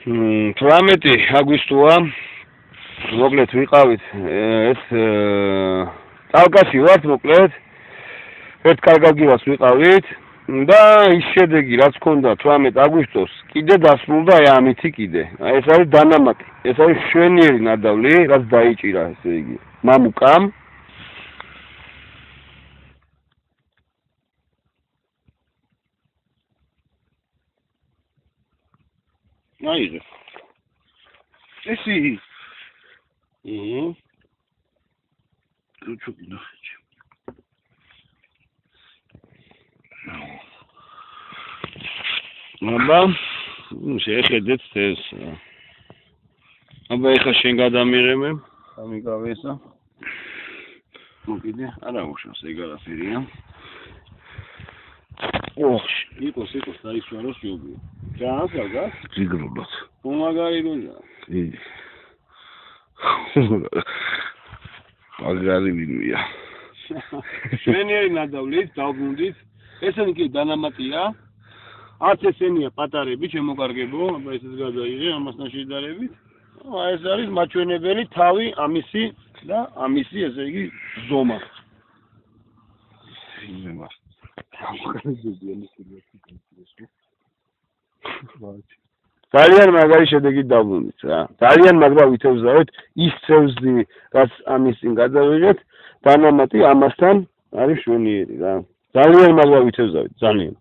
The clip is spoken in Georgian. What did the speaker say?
18 აგვისტოა მოკლედ ვიყავით ეს წალკაში ვართ მოკლედ ერთ კარგაგივას ვიყავით და ის შედეგი რაც ქონდა 18 აგვისტოს კიდე დასრულდა ამითი კიდე ეს არის დანამატი ეს არის შვენიერი ნადავლი რაც დაიჭირა ესე იგი მამუკამ აიღე ესი თუ ჩუკი ნახე აბა შეხედეთ ეს აბა ეხა შენ გადამიღებ ამიგავე ესა მოკიდე არა უშავს ეგ არაფერია ოხ იყოს დაიშვაროს ჯობია ჯანსაგა ძიგრულად უმაგარი როჟა აგარი ვინია შვენიერი ნადავლით დავბრუნდით ესენი კი დანამატია არც ესენია პატარები შემოკარგებო აბა ესეც გადაიღე ამასთან შედარებით ეს არის მაჩვენებელი თავი ამისი და ამისი ესე იგი ზომა ძალიან მაგარი შედეგი დავბრუნდით რა ძალიან მაგრა ვითევზავეთ ის წევსდი რაც ამის წინ გადავიღეთ დანამატი ამასთან არის შვენიერი რა ძალიან მაგრა ვითევზავეთ ძალიან